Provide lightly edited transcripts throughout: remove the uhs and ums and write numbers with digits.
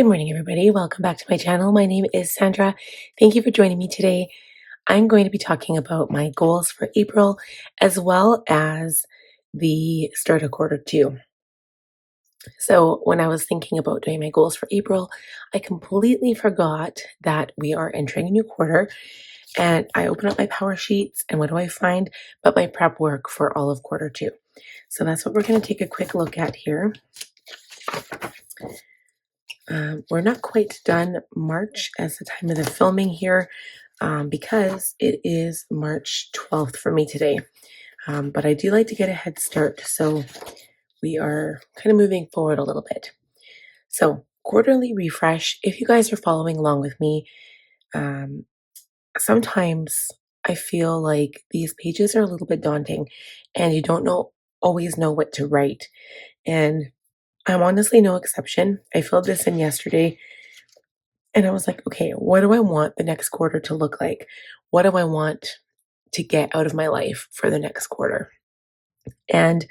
Good morning, everybody. Welcome back to my channel. My name is Sandra. Thank you for joining me today. I'm going to be talking about my goals for April as well as the start of quarter two. So, when I was thinking about doing my goals for April, I completely forgot that we are entering a new quarter. And I open up my power sheets, and what do I find but my prep work for all of quarter two? So, that's what we're going to take a quick look at here. We're not quite done March as the time of the filming here because it is March 12th for me today. But I do like to get a head start, so we are kind of moving forward a little bit. So, quarterly refresh, if you guys are following along with me, sometimes I feel like these pages are a little bit daunting and you don't always know what to write. And I'm honestly no exception. I filled this in yesterday and I was like, okay, what do I want the next quarter to look like? What do I want to get out of my life for the next quarter? And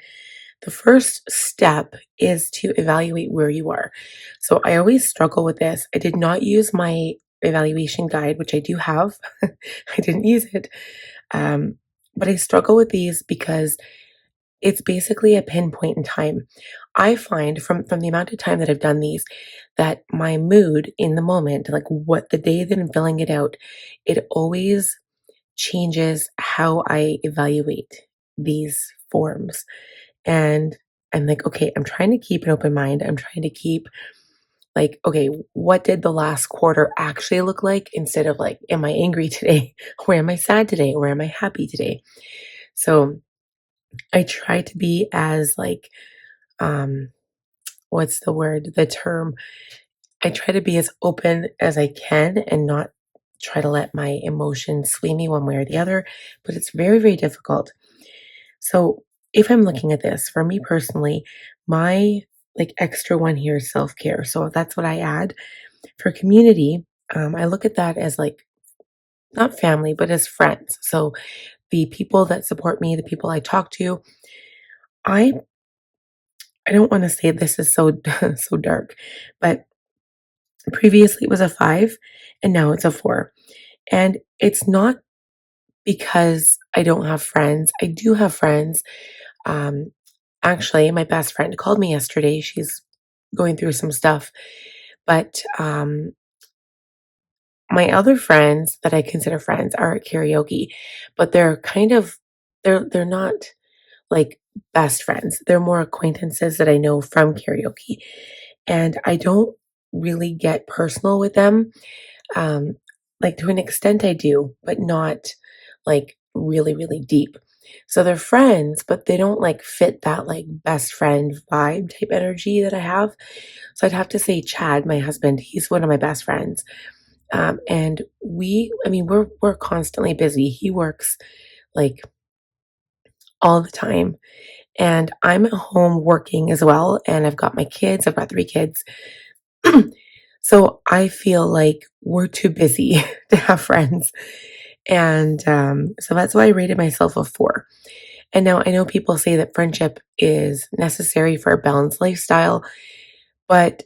the first step is to evaluate where you are. So I always struggle with this. I did not use my evaluation guide, which I do have. I didn't use it. But I struggle with these because it's basically a pinpoint in time. I find from the amount of time that I've done these that my mood in the moment, like what the day that I'm filling it out, it always changes how I evaluate these forms. And I'm like, okay, I'm trying to keep an open mind. I'm trying to keep like, okay, what did the last quarter actually look like instead of like, am I angry today? Or am I sad today? Or am I happy today? So I try to be as like, um, what's the word, the term? I try to be as open as I can and not try to let my emotions sway me one way or the other, but it's very, very difficult. So if I'm looking at this, for me personally, my like extra one here is self-care. So that's what I add. For community, I look at that as like not family, but as friends. So the people that support me, the people I talk to, I I don't want to say this is so so dark, but previously it was a 5 and now it's a 4. And it's not because I don't have friends. I do have friends. Um, Actually, my best friend called me yesterday. She's going through some stuff, but my other friends that I consider friends are at karaoke, but they're kind of they're not like best friends. They're more acquaintances that I know from karaoke, and I don't really get personal with them. Um, like to an extent I do, but not like really, really deep. So they're friends, but they don't like fit that like best friend vibe type energy that I have. So I'd have to say Chad, my husband, he's one of my best friends. And I mean, we're constantly busy. He works like all the time. And I'm at home working as well. And I've got my kids, I've got 3 kids. So I feel like we're too busy to have friends. And so that's why I rated myself a 4. And now I know people say that friendship is necessary for a balanced lifestyle, but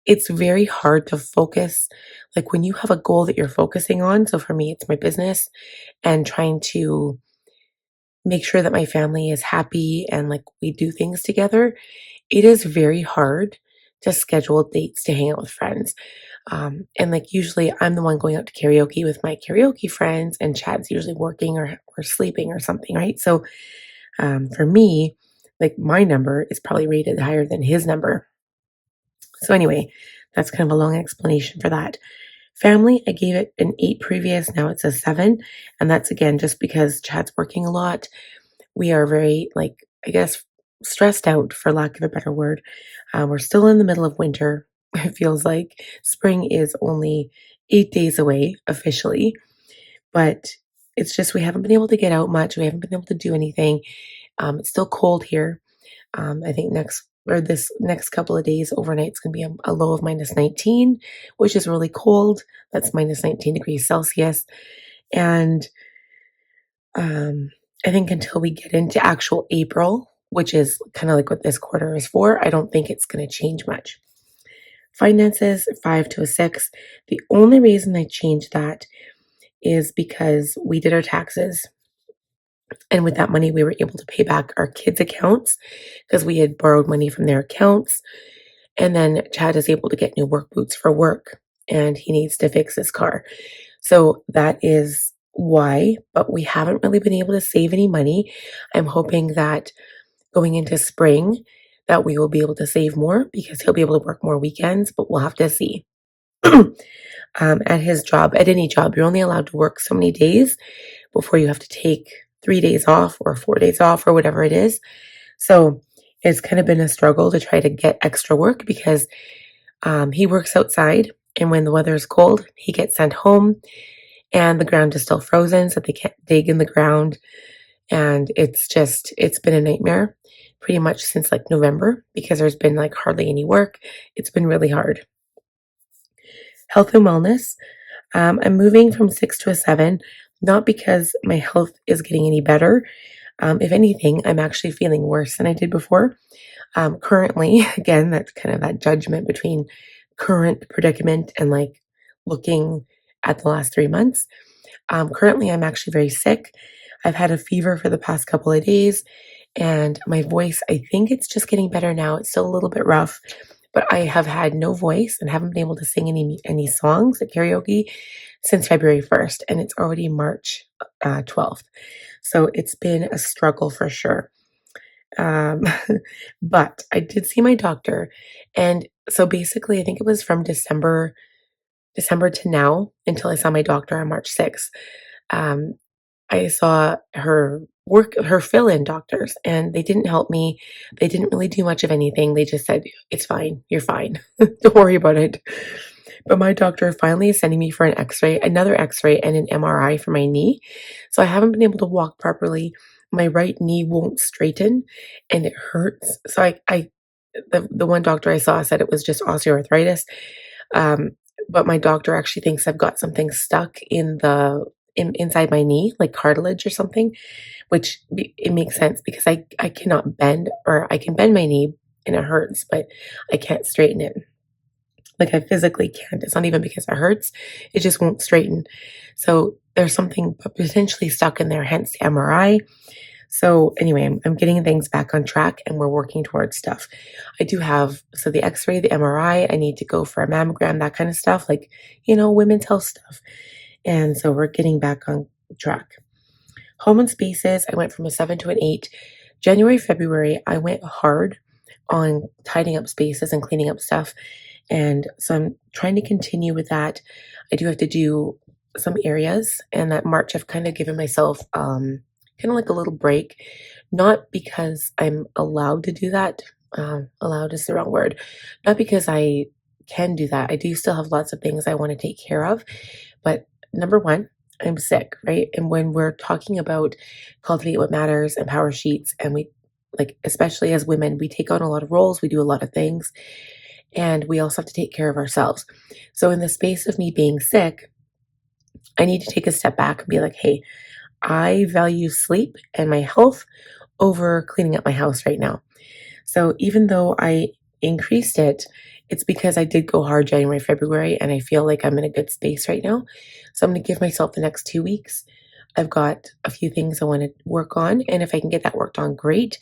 it's very hard to focus. Like when you have a goal that you're focusing on, so for me, it's my business and trying to make sure that my family is happy and like we do things together, it is very hard to schedule dates to hang out with friends. And like usually I'm the one going out to karaoke with my karaoke friends, and Chad's usually working or sleeping or something, right? So for me, like my number is probably rated higher than his number. So anyway, that's kind of a long explanation for that. Family, I gave it an 8 previous, now it's a 7. And that's again just because Chad's working a lot. We are very, like, I guess, stressed out, for lack of a better word. We're still in the middle of winter. It feels like spring is only 8 days away officially, but it's just we haven't been able to get out much. We haven't been able to do anything. It's still cold here. I think this next couple of days overnight it's going to be a low of -19, which is really cold. That's -19 degrees Celsius. And I think until we get into actual April, which is kind of like what this quarter is for, I don't think it's going to change much. Finances, 5 to a 6. The only reason I changed that is because we did our taxes. And with that money, we were able to pay back our kids' accounts because we had borrowed money from their accounts. And then Chad is able to get new work boots for work and he needs to fix his car. So that is why, but we haven't really been able to save any money. I'm hoping that going into spring that we will be able to save more because he'll be able to work more weekends, but we'll have to see. At his job, at any job, you're only allowed to work so many days before you have to take 3 days off or 4 days off or whatever it is. So it's kind of been a struggle to try to get extra work because he works outside, and when the weather is cold, he gets sent home, and the ground is still frozen, so they can't dig in the ground. And it's been a nightmare pretty much since like November because there's been like hardly any work. It's been really hard. Health and wellness. I'm moving from 6 to a 7, not because my health is getting any better. If anything, I'm actually feeling worse than I did before. Currently, again, that's kind of that judgment between current predicament and like looking at the last 3 months. Currently, I'm actually very sick. I've had a fever for the past couple of days, and my voice, I think it's just getting better now. It's still a little bit rough, but I have had no voice and haven't been able to sing any songs at karaoke since February 1st, and it's already March 12th. So it's been a struggle for sure. Um, but I did see my doctor, and so basically, I think it was from December to now until I saw my doctor on March 6th. Um, I saw her fill-in doctors, and they didn't help me. They didn't really do much of anything. They just said, "It's fine. You're fine. Don't worry about it." But my doctor finally is sending me for an X-ray, another X-ray, and an MRI for my knee. So I haven't been able to walk properly. My right knee won't straighten, and it hurts. So the one doctor I saw said it was just osteoarthritis. Um, but my doctor actually thinks I've got something stuck inside my knee, like cartilage or something, which it makes sense because I cannot bend, or I can bend my knee and it hurts, but I can't straighten it. Like I physically can't. It's not even because it hurts. It just won't straighten. So there's something potentially stuck in there, hence the MRI. So anyway, I'm getting things back on track and we're working towards stuff. I do have, so the x-ray, the MRI, I need to go for a mammogram, that kind of stuff, like, women's health stuff. And so we're getting back on track. Home and spaces, I went from a 7 to an 8. January, February, I went hard on tidying up spaces and cleaning up stuff. And so I'm trying to continue with that. I do have to do some areas, and that March I've kind of given myself kind of like a little break, not because I'm allowed to do that. Allowed is the wrong word. Not because I can do that. I do still have lots of things I want to take care of. But number one, I'm sick, right? And when we're talking about Cultivate What Matters and Power Sheets, and we, like, especially as women, we take on a lot of roles, we do a lot of things, and we also have to take care of ourselves. So in the space of me being sick, I need to take a step back and be like, hey, I value sleep and my health over cleaning up my house right now. So even though I increased it, it's because I did go hard January, February, and I feel like I'm in a good space right now. So I'm going to give myself the next 2 weeks. I've got a few things I want to work on, and if I can get that worked on, great.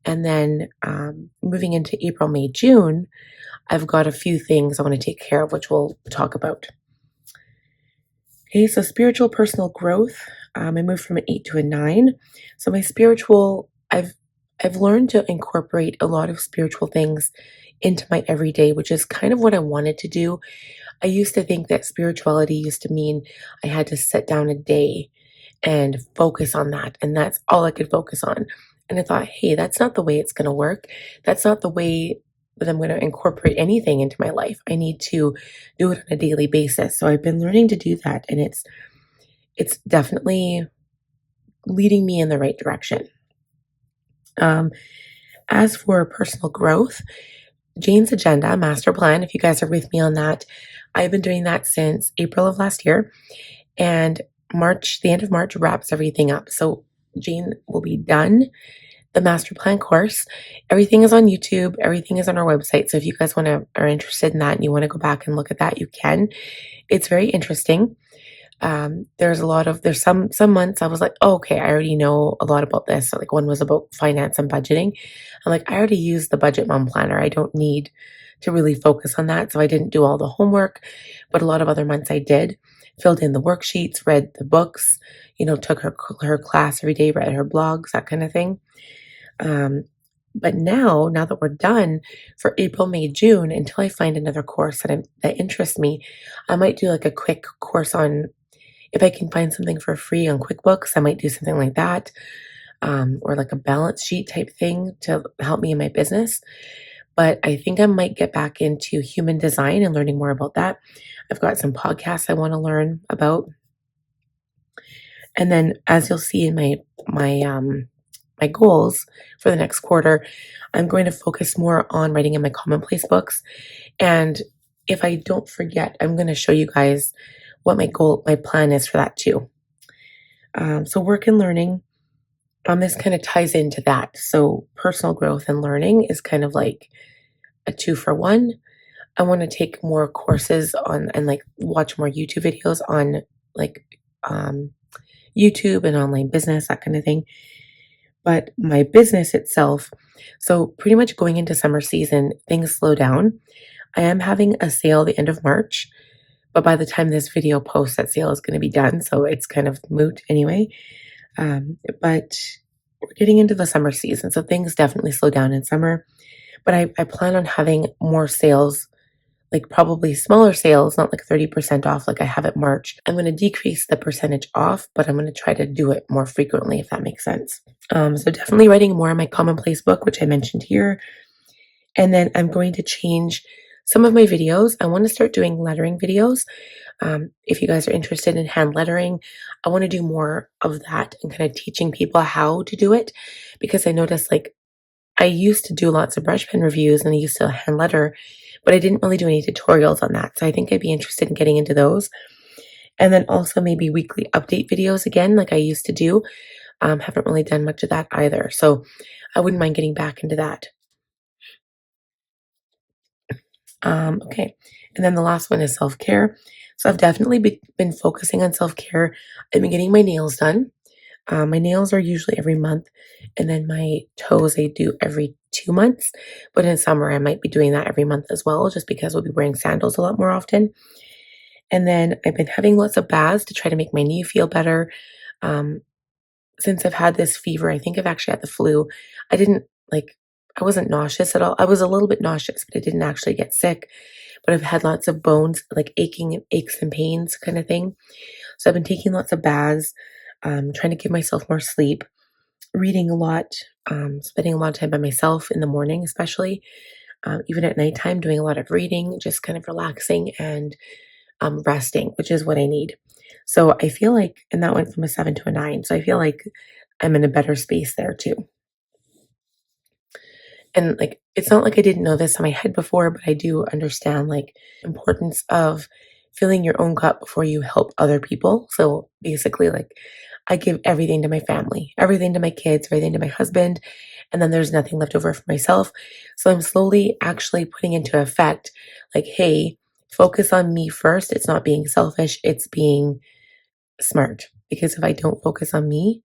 And then moving into April, May, June, I've got a few things I want to take care of, which we'll talk about. Okay, so spiritual personal growth. I moved from an 8 to a 9. So my spiritual, I've learned to incorporate a lot of spiritual things into my everyday, which is kind of what I wanted to do. I used to think that spirituality used to mean I had to sit down a day and focus on that, and that's all I could focus on. And I thought, hey, that's not the way it's going to work. That's not the way that I'm going to incorporate anything into my life. I need to do it on a daily basis. So I've been learning to do that, and it's definitely leading me in the right direction. As for personal growth, Jane's Agenda Master Plan, if you guys are with me on that, I've been doing that since April of last year, and the end of March wraps everything up. So Jane will be done the master plan course. Everything is on YouTube. Everything is on our website. So if you guys are interested in that and you want to go back and look at that, you can. It's very interesting. There's some months I was like, oh, okay, I already know a lot about this. So like one was about finance and budgeting. I'm like, I already used the Budget Mom Planner. I don't need to really focus on that. So I didn't do all the homework, but a lot of other months I did. Filled in the worksheets, read the books, took her class every day, read her blogs, that kind of thing. But now that we're done for April, May, June, until I find another course that interests me, I might do like a quick course on, if I can find something for free on QuickBooks, I might do something like that, or like a balance sheet type thing to help me in my business. But I think I might get back into human design and learning more about that. I've got some podcasts I want to learn about. And then, as you'll see in my goals for the next quarter, I'm going to focus more on writing in my commonplace books. And if I don't forget, I'm going to show you guys what my plan is for that too. So work and learning, this kind of ties into that. So personal growth and learning is kind of like a 2-for-1. I want to take more courses on and like watch more YouTube videos on like YouTube and online business, that kind of thing. But my business itself, so pretty much going into summer season, things slow down. I am having a sale the end of March, but by the time this video posts, that sale is going to be done. So it's kind of moot anyway. But we're getting into the summer season, so things definitely slow down in summer. But I plan on having more sales, like probably smaller sales, not like 30% off like I have at March. I'm going to decrease the percentage off, but I'm going to try to do it more frequently, if that makes sense. So definitely writing more in my commonplace book, which I mentioned here. And then I'm going to change some of my videos. I want to start doing lettering videos. If you guys are interested in hand lettering, I want to do more of that and kind of teaching people how to do it, because I noticed like I used to do lots of brush pen reviews and I used to hand letter, but I didn't really do any tutorials on that. So I think I'd be interested in getting into those. And then also maybe weekly update videos again, like I used to do. Haven't really done much of that either. So I wouldn't mind getting back into that. Okay. And then the last one is self-care. So I've definitely been focusing on self-care. I've been getting my nails done. My nails are usually every month, and then my toes I do every 2 months. But in summer, I might be doing that every month as well, just because we'll be wearing sandals a lot more often. And then I've been having lots of baths to try to make my knee feel better. Since I've had this fever, I think I've actually had the flu. I wasn't nauseous at all. I was a little bit nauseous, but I didn't actually get sick. But I've had lots of bones, like aches and pains kind of thing. So I've been taking lots of baths, trying to give myself more sleep, reading a lot, spending a lot of time by myself in the morning, especially, even at nighttime, doing a lot of reading, just kind of relaxing and resting, which is what I need. So I feel like, and that went from a 7 to a 9. So I feel like I'm in a better space there too. And like, it's not like I didn't know this in my head before, but I do understand like importance of filling your own cup before you help other people. So basically, like, I give everything to my family, everything to my kids, everything to my husband, and then there's nothing left over for myself. So I'm slowly actually putting into effect, like, hey, focus on me first. It's not being selfish, it's being smart. Because if I don't focus on me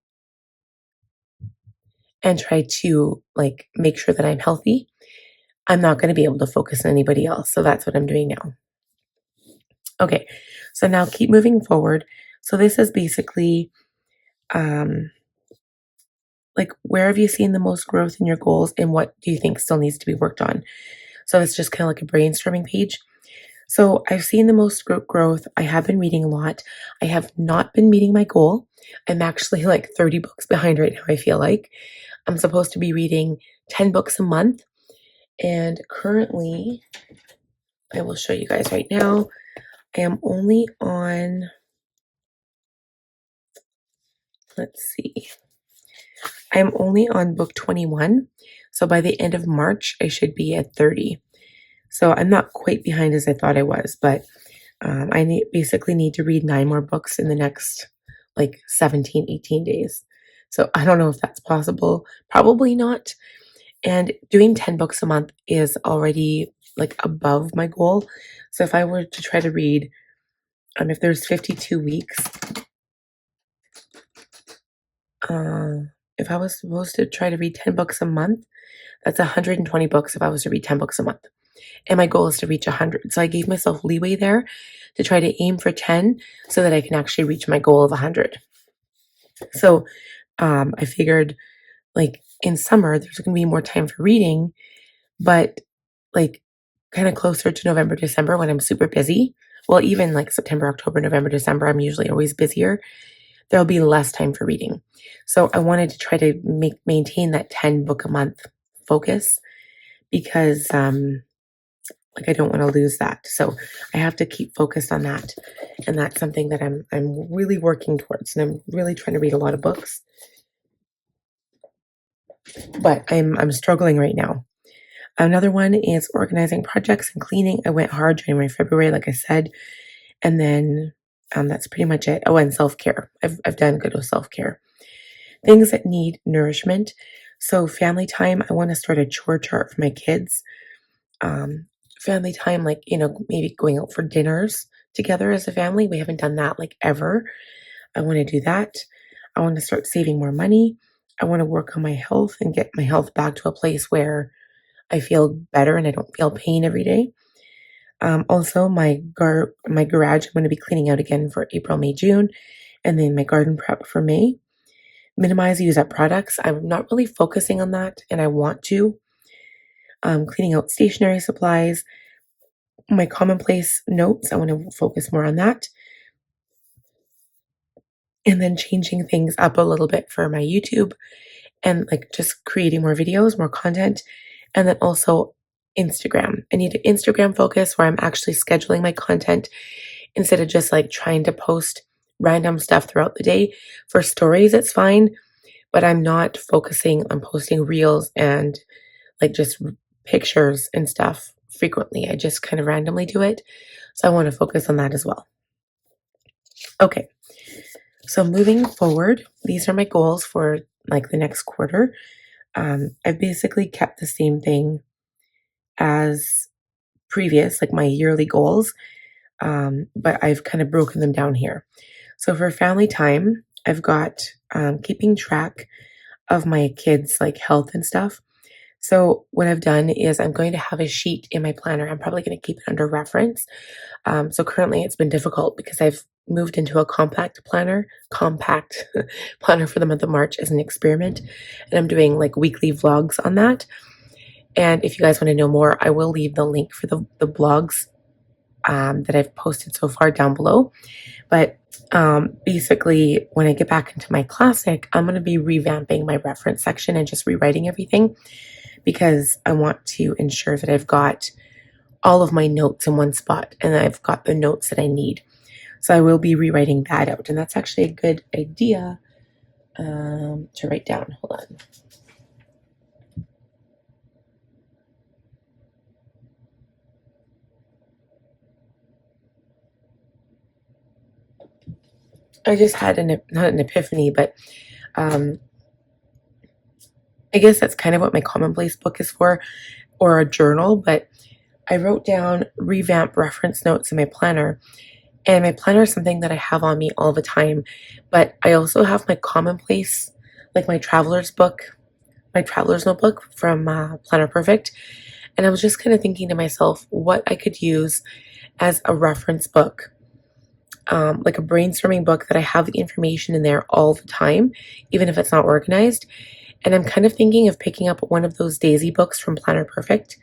and try to like make sure that I'm healthy, I'm not going to be able to focus on anybody else. So that's what I'm doing now. Okay, so now keep moving forward. So this is basically like, where have you seen the most growth in your goals and what do you think still needs to be worked on? So it's just kind of like a brainstorming page. So I've seen the most growth. I have been reading a lot. I have not been meeting my goal. I'm actually like 30 books behind right now, I feel like. I'm supposed to be reading 10 books a month. And currently, I will show you guys right now, I am only on, let's see, I'm only on book 21. So by the end of March, I should be at 30. So I'm not quite behind as I thought I was, but basically need to read 9 more books in the next like 17, 18 days. So I don't know if that's possible. Probably not. And doing 10 books a month is already like above my goal. So if I were to try to read, if there's 52 weeks, if I was supposed to try to read 10 books a month, that's 120 books if I was to read 10 books a month. And my goal is to reach 100. So I gave myself leeway there to try to aim for 10 so that I can actually reach my goal of 100. So I figured like in summer, there's going to be more time for reading, but like kind of closer to November, December when I'm super busy. Well, even like September, October, November, December, I'm usually always busier. There'll be less time for reading. So I wanted to try to maintain that 10 book a month focus because like I don't want to lose that. So I have to keep focused on that. And that's something that I'm really working towards. And I'm really trying to read a lot of books. But I'm struggling right now. Another one is organizing projects and cleaning. I went hard January, February, like I said. And then that's pretty much it. Oh, and self-care. I've done good with self-care. Things that need nourishment. So family time, I want to start a chore chart for my kids. Family time, like, maybe going out for dinners together as a family. We haven't done that like ever. I want to do that. I want to start saving more money. I want to work on my health and get my health back to a place where I feel better and I don't feel pain every day. Also, my garage, I'm going to be cleaning out again for April, May, June, and then my garden prep for May. Minimize use up products. I'm not really focusing on that, and I want to. Cleaning out stationery supplies. My commonplace notes, I want to focus more on that. And then changing things up a little bit for my YouTube and like just creating more videos, more content. And then also Instagram. I need an Instagram focus where I'm actually scheduling my content instead of just like trying to post random stuff throughout the day. For stories, it's fine, but I'm not focusing on posting reels and like just pictures and stuff frequently. I just kind of randomly do it. So I want to focus on that as well. Okay. So moving forward, these are my goals for like the next quarter. I've basically kept the same thing as previous, like my yearly goals, but I've kind of broken them down here. So for family time, I've got keeping track of my kids' like health and stuff. So what I've done is I'm going to have a sheet in my planner. I'm probably going to keep it under reference. So currently it's been difficult because I've moved into a compact planner for the month of March as an experiment. And I'm doing like weekly vlogs on that. And if you guys want to know more, I will leave the link for the blogs that I've posted so far down below. But basically, when I get back into my classic, I'm going to be revamping my reference section and just rewriting everything because I want to ensure that I've got all of my notes in one spot and I've got the notes that I need. So I will be rewriting that out. And that's actually a good idea to write down. Hold on. I just had not an epiphany, but I guess that's kind of what my commonplace book is for, or a journal. But I wrote down revamp reference notes in my planner. And my planner is something that I have on me all the time. But I also have my commonplace, like my traveler's notebook from Planner Perfect. And I was just kind of thinking to myself what I could use as a reference book, like a brainstorming book that I have the information in there all the time, even if it's not organized. And I'm kind of thinking of picking up one of those daisy books from Planner Perfect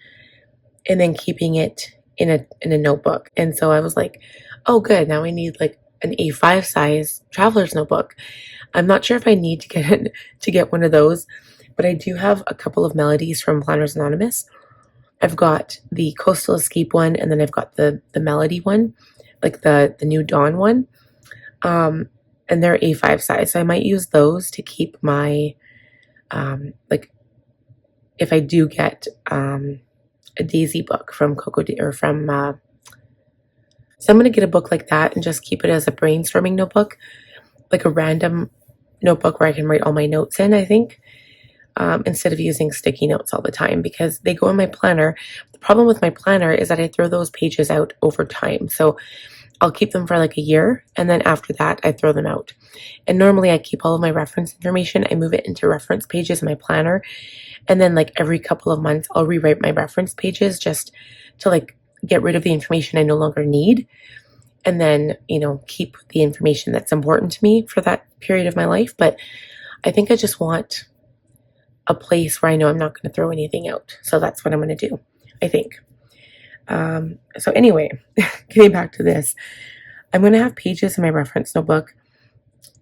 and then keeping it in a notebook. And so I was like, oh good, now I need like an A5 size traveler's notebook. I'm not sure if I need to get one of those, but I do have a couple of melodies from Planners Anonymous. I've got the Coastal Escape one, and then I've got the melody one, like the New Dawn one. And they're A5 size. So I might use those to keep my like if I do get a daisy book from so I'm going to get a book like that and just keep it as a brainstorming notebook, like a random notebook where I can write all my notes in, I think, instead of using sticky notes all the time because they go in my planner. The problem with my planner is that I throw those pages out over time. So I'll keep them for like a year, and then after that, I throw them out. And normally I keep all of my reference information. I move it into reference pages in my planner. And then like every couple of months, I'll rewrite my reference pages just to like get rid of the information I no longer need. And then, keep the information that's important to me for that period of my life. But I think I just want a place where I know I'm not going to throw anything out. So that's what I'm going to do, I think. So anyway, getting back to this, I'm going to have pages in my reference notebook,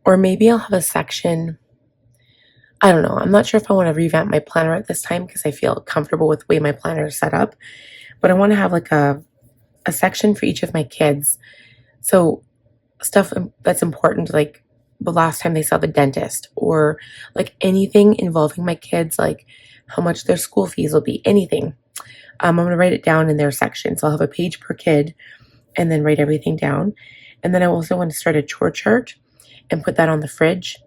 or maybe I'll have a section. I don't know. I'm not sure if I want to revamp my planner at this time because I feel comfortable with the way my planner is set up, but I want to have like a section for each of my kids. So stuff that's important, like the last time they saw the dentist, or like anything involving my kids, like how much their school fees will be, anything. I'm going to write it down in their section. So I'll have a page per kid and then write everything down. And then I also want to start a chore chart and put that on the fridge.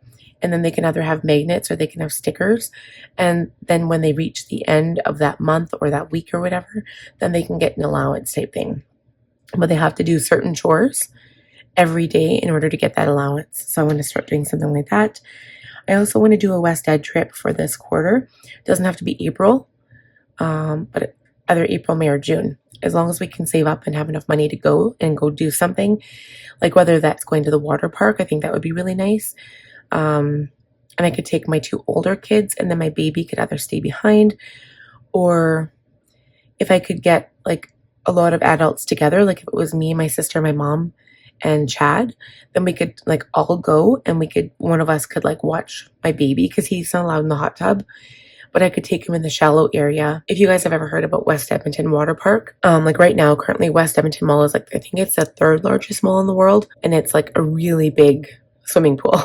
And then they can either have magnets or they can have stickers. And then when they reach the end of that month or that week or whatever, then they can get an allowance type thing. But they have to do certain chores every day in order to get that allowance. So I want to start doing something like that. I also want to do a West Ed trip for this quarter. It doesn't have to be April, but either April, May, or June. As long as we can save up and have enough money to go do something, like whether that's going to the water park, I think that would be really nice. And I could take my 2 older kids, and then my baby could either stay behind, or if I could get like a lot of adults together, like if it was me, my sister, my mom, and Chad, then we could like all go, and one of us could like watch my baby because he's not allowed in the hot tub. But I could take him in the shallow area. If you guys have ever heard about West Edmonton Water Park, like right now, currently West Edmonton Mall is like, I think it's the 3rd largest mall in the world. And it's like a really big swimming pool.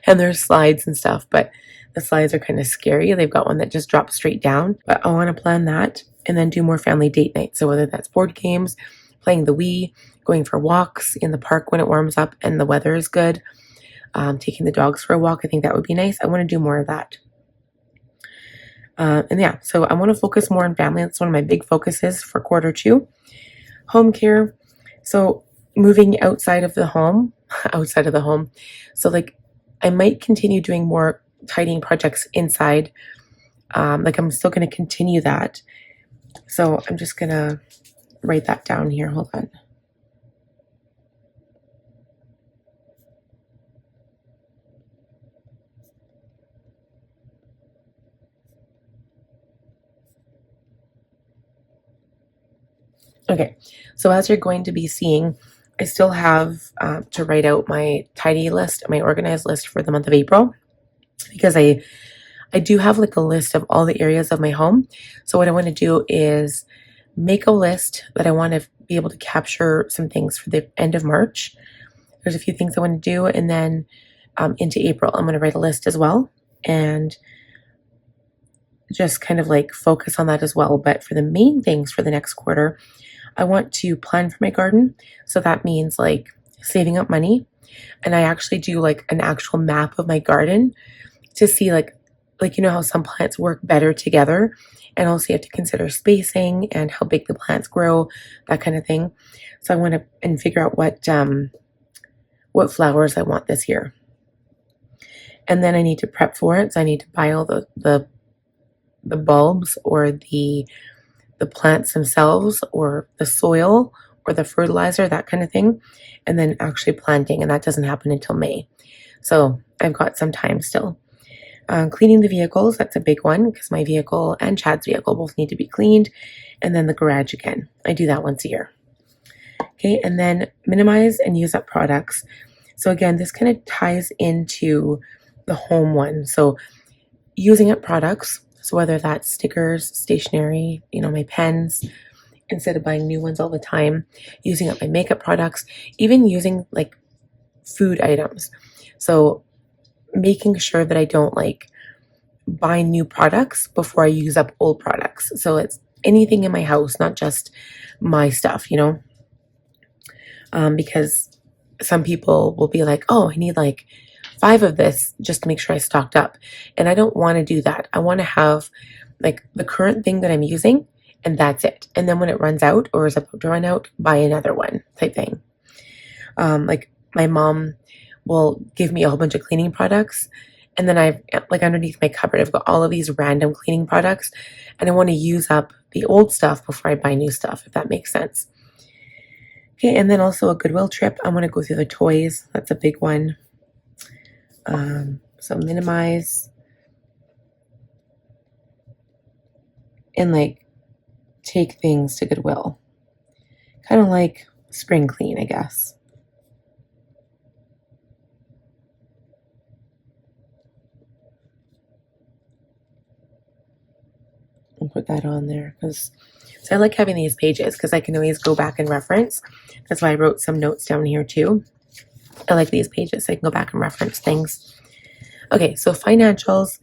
And there's slides and stuff, but the slides are kind of scary. They've got one that just drops straight down. But I want to plan that and then do more family date nights. So whether that's board games, playing the Wii, going for walks in the park when it warms up and the weather is good, taking the dogs for a walk, I think that would be nice. I want to do more of that. And yeah, so I want to focus more on family. That's one of my big focuses for quarter 2. Home care. So moving outside of the home. So like I might continue doing more tidying projects inside. Like I'm still going to continue that. So I'm just going to write that down here. Hold on. Okay, so as you're going to be seeing, I still have to write out my tidy list, my organized list for the month of April, because I do have like a list of all the areas of my home. So what I want to do is make a list that I want to be able to capture some things for the end of March. There's a few things I want to do, and then into April, I'm going to write a list as well, and just kind of like focus on that as well. But for the main things for the next quarter, I want to plan for my garden. So that means like saving up money. And I actually do like an actual map of my garden to see like how some plants work better together. And also you have to consider spacing and how big the plants grow, that kind of thing. So I want to figure out what flowers I want this year. And then I need to prep for it. So I need to buy all the bulbs or the plants themselves or the soil or the fertilizer, that kind of thing, and then actually planting, and that doesn't happen until May. So I've got some time still. Cleaning the vehicles, that's a big one because my vehicle and Chad's vehicle both need to be cleaned, and then the garage again. I do that once a year. Okay, and then minimize and use up products. So again, this kind of ties into the home one. So using up products, so whether that's stickers, stationery, my pens, instead of buying new ones all the time, using up my makeup products, even using like food items. So making sure that I don't like buy new products before I use up old products. So it's anything in my house, not just my stuff, because some people will be like, oh, I need like 5 of this just to make sure I stocked up. And I don't want to do that. I want to have like the current thing that I'm using and that's it. And then when it runs out or is about to run out, buy another one type thing. Like my mom will give me a whole bunch of cleaning products. And then I've like underneath my cupboard, I've got all of these random cleaning products and I want to use up the old stuff before I buy new stuff, if that makes sense. Okay, and then also a Goodwill trip. I want to go through the toys. That's a big one. So minimize and like take things to Goodwill. Kind of like spring clean, I guess. I'll put that on there because so I like having these pages because I can always go back and reference. That's why I wrote some notes down here too. I like these pages so I can go back and reference things. Okay, so financials,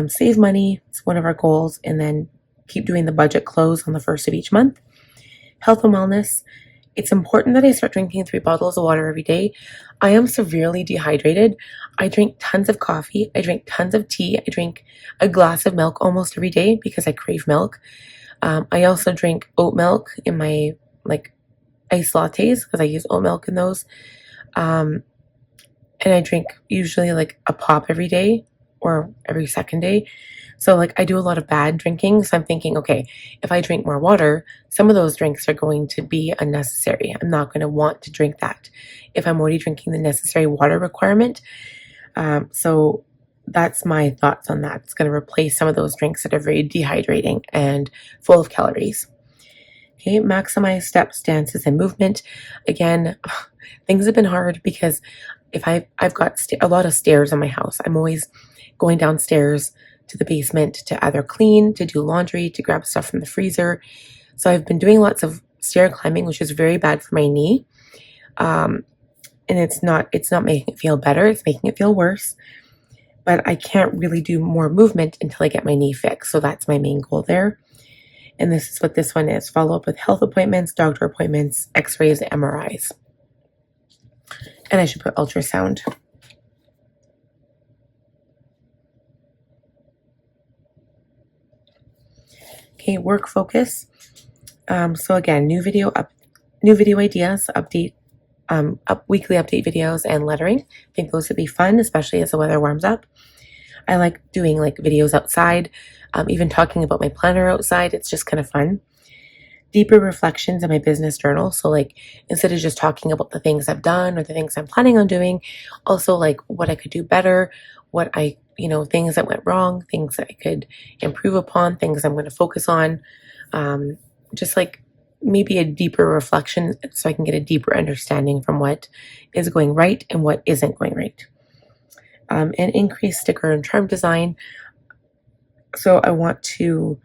save money, it's one of our goals, and then keep doing the budget close on the first of each month. Health and wellness, it's important that I start drinking 3 bottles of water every day. I am severely dehydrated. I drink tons of coffee. I drink tons of tea. I drink a glass of milk almost every day because I crave milk. I also drink oat milk in my like iced lattes because I use oat milk in those. Um, and I drink usually like a pop every day or every second day. So like I do a lot of bad drinking. So I'm thinking, okay, if I drink more water, some of those drinks are going to be unnecessary. I'm not going to want to drink that if I'm already drinking the necessary water requirement. So that's my thoughts on that. It's going to replace some of those drinks that are very dehydrating and full of calories. Okay, maximize steps, stances, and movement. Again, things have been hard because if I've got a lot of stairs in my house. I'm always going downstairs to the basement to either clean, to do laundry, to grab stuff from the freezer. So I've been doing lots of stair climbing, which is very bad for my knee. And it's not making it feel better. It's making it feel worse. But I can't really do more movement until I get my knee fixed. So that's my main goal there. And this is what this one is. Follow up with health appointments, doctor appointments, x-rays, MRIs. And I should put ultrasound. Okay, work focus. So again, new video ideas, update, weekly update videos, and lettering. I think those would be fun, especially as the weather warms up. I like doing like videos outside, even talking about my planner outside. It's just kind of fun. Deeper reflections in my business journal. So like instead of just talking about the things I've done or the things I'm planning on doing, also like what I could do better, things that went wrong, things that I could improve upon, things I'm going to focus on. Just like maybe a deeper reflection so I can get a deeper understanding from what is going right and what isn't going right. And increase sticker and charm design. So I want to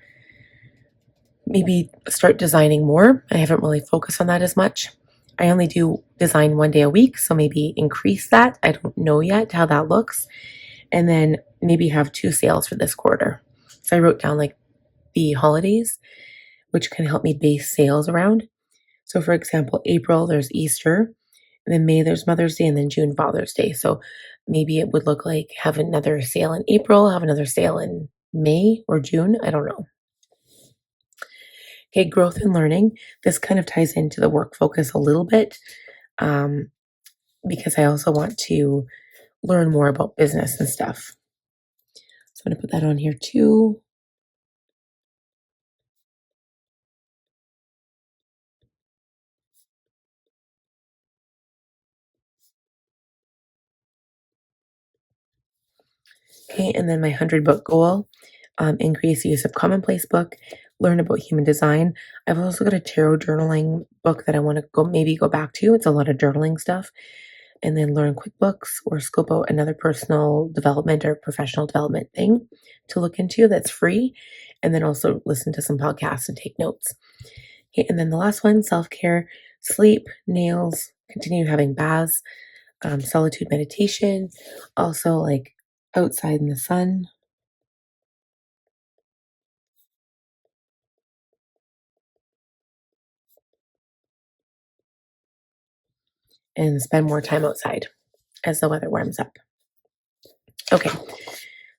maybe start designing more. I haven't really focused on that as much. I only do design 1 day a week, so maybe increase that. I don't know yet how that looks. And then maybe have 2 sales for this quarter. So I wrote down like the holidays, which can help me base sales around. So for example, April, there's Easter, and then May, there's Mother's Day, and then June, Father's Day. So maybe it would look like have another sale in April, have another sale in May or June. I don't know. Okay, growth and learning. This kind of ties into the work focus a little bit because I also want to learn more about business and stuff. So I'm going to put that on here too. Okay, and then my 100 book goal, increase use of commonplace book, learn about human design. I've also got a tarot journaling book that I want to go back to. It's a lot of journaling stuff. And then learn QuickBooks or scope out another personal development or professional development thing to look into that's free. And then also listen to some podcasts and take notes. Okay, and then the last one, self-care, sleep, nails, continue having baths, solitude meditation, also like outside in the sun. And spend more time outside as the weather warms up. Okay,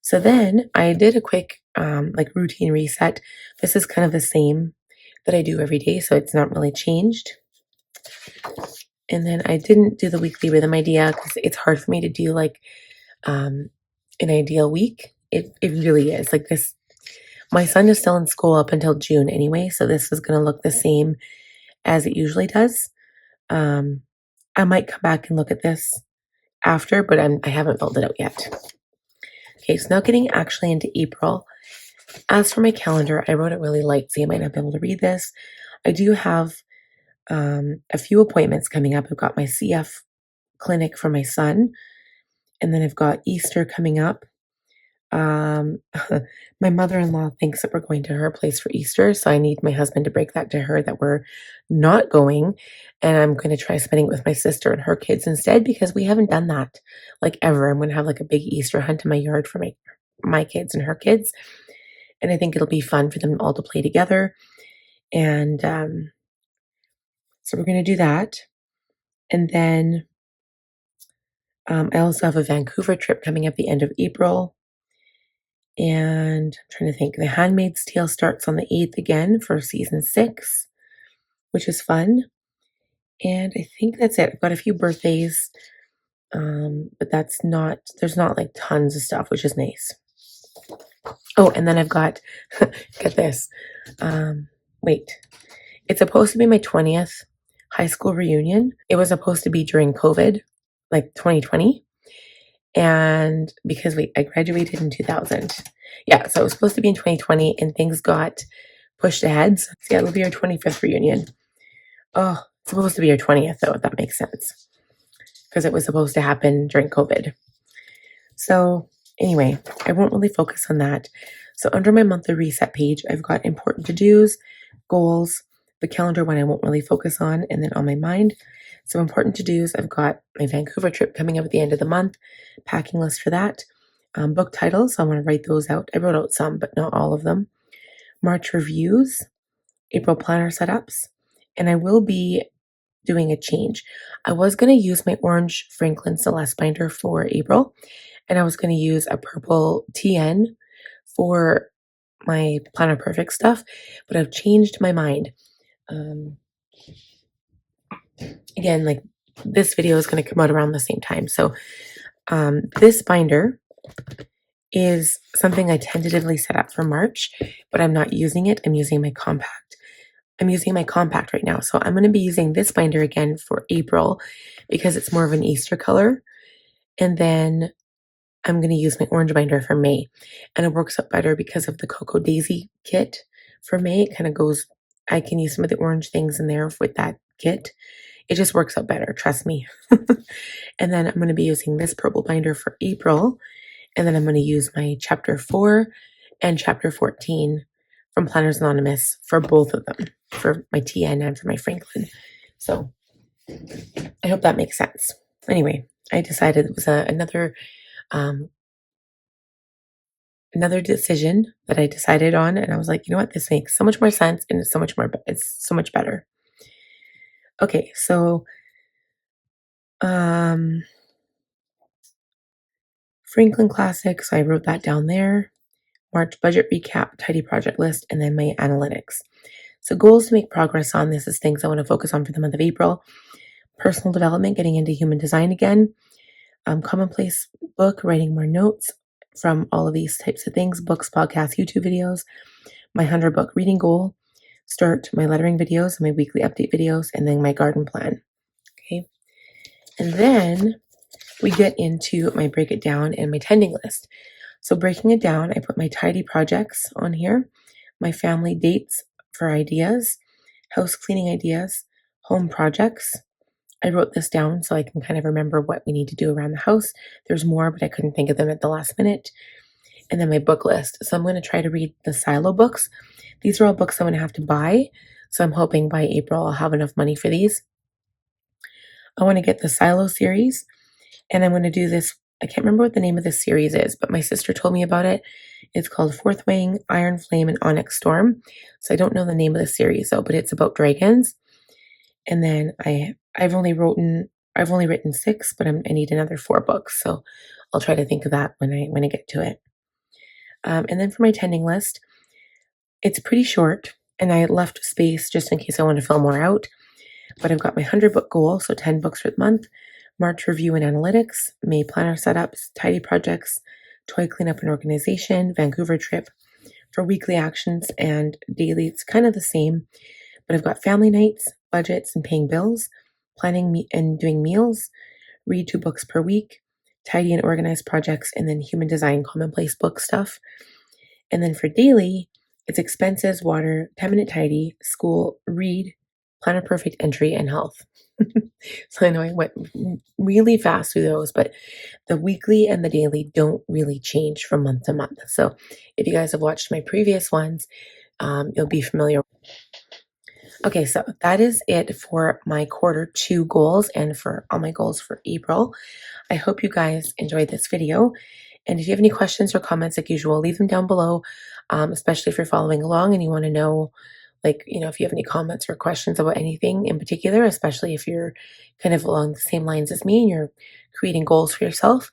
so then I did a quick like routine reset. This is kind of the same that I do every day, so it's not really changed. And then I didn't do the weekly rhythm idea because it's hard for me to do like um, an ideal week. It really is like this. My son is still in school up until June anyway, so this is going to look the same as it usually does. Um, I might come back and look at this after, but I haven't filled it out yet. Okay, so now getting actually into April. As for my calendar, I wrote it really light, so you might not be able to read this. I do have a few appointments coming up. I've got my CF clinic for my son, and then I've got Easter coming up. Um, my mother-in-law thinks that we're going to her place for Easter, so I need my husband to break that to her that we're not going, and I'm going to try spending it with my sister and her kids instead because we haven't done that like ever. I'm going to have like a big Easter hunt in my yard for my kids and her kids, and I think it'll be fun for them all to play together. And so we're going to do that, and then I also have a Vancouver trip coming up the end of April. And I'm trying to think, The Handmaid's Tale starts on the 8th again for season 6, which is fun. And I think that's it. I've got a few birthdays, but there's not like tons of stuff, which is nice. Oh, and then I've got, get this. Wait, it's supposed to be my 20th high school reunion. It was supposed to be during COVID, like 2020. And because I graduated in 2000. Yeah, so it was supposed to be in 2020 and things got pushed ahead. So yeah, it'll be our 25th reunion. Oh, it's supposed to be our 20th though, if that makes sense. Because it was supposed to happen during COVID. So anyway, I won't really focus on that. So under my monthly reset page, I've got important to-dos, goals, the calendar one I won't really focus on, and then on my mind. So important to-dos, I've got my Vancouver trip coming up at the end of the month, packing list for that. Book titles, so I want to write those out. I wrote out some, but not all of them. March reviews, April planner setups, and I will be doing a change. I was going to use my orange Franklin Celeste binder for April, and I was going to use a purple TN for my Planner Perfect stuff, but I've changed my mind. Again, like this video is going to come out around the same time. So this binder is something I tentatively set up for March, but I'm not using it. I'm using my compact. I'm using my compact right now. So I'm going to be using this binder again for April because it's more of an Easter color. And then I'm going to use my orange binder for May. And it works out better because of the Cocoa Daisy kit for May. It kind of goes, I can use some of the orange things in there with that kit. It just works out better, trust me. And then I'm going to be using this purple binder for April. And then I'm going to use my chapter 4 and chapter 14 from Planners Anonymous for both of them, for my TN and for my Franklin. So I hope that makes sense. Anyway, I decided it was another decision that I decided on, and I was like, you know what, this makes so much more sense, and it's so much better. Okay, so Franklin Classics, so I wrote that down there. March budget recap, tidy project list, and then my analytics. So goals to make progress on, this is things I want to focus on for the month of April. Personal development, getting into human design again. Commonplace book, writing more notes from all of these types of things, books, podcasts, YouTube videos. My 100 book reading goal. Start my lettering videos, my weekly update videos, and then my garden plan. Okay. And then we get into my break it down and my tending list. So breaking it down, I put my tidy projects on here, my family dates for ideas, house cleaning ideas, home projects. I wrote this down so I can kind of remember what we need to do around the house. There's more, but I couldn't think of them at the last minute. And then my book list. So I'm going to try to read the Silo books. These are all books I'm going to have to buy. So I'm hoping by April I'll have enough money for these. I want to get the Silo series. And I'm going to do this. I can't remember what the name of this series is, but my sister told me about it. It's called Fourth Wing, Iron Flame, and Onyx Storm. So I don't know the name of the series though, but it's about dragons. And then I've only written I've only written 6, but I need another 4 books, so I'll try to think of that when I get to it. And then for my tending list, it's pretty short, and I left space just in case I want to fill more out. But I've got my 100-book goal, so 10 books for the month, March review and analytics, May planner setups, tidy projects, toy cleanup and organization, Vancouver trip. For weekly actions and daily, it's kind of the same, but I've got family nights, budgets and paying bills, planning and doing meals, read 2 books per week, tidy and organize projects, and then human design commonplace book stuff. And then for daily, it's expenses, water, 10-minute tidy, school, read, planner perfect entry, and health. So I know I went really fast through those, but the weekly and the daily don't really change from month to month. So if you guys have watched my previous ones, you'll be familiar. Okay, so that is it for my Q2 goals and for all my goals for April. I hope you guys enjoyed this video. And if you have any questions or comments, like usual, leave them down below, especially if you're following along and you want to know, like, if you have any comments or questions about anything in particular, especially if you're kind of along the same lines as me and you're creating goals for yourself.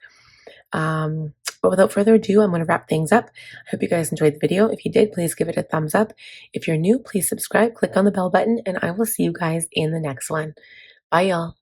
But without further ado, I'm going to wrap things up. I hope you guys enjoyed the video. If you did, please give it a thumbs up. If you're new, please subscribe, click on the bell button, and I will see you guys in the next one. Bye, y'all.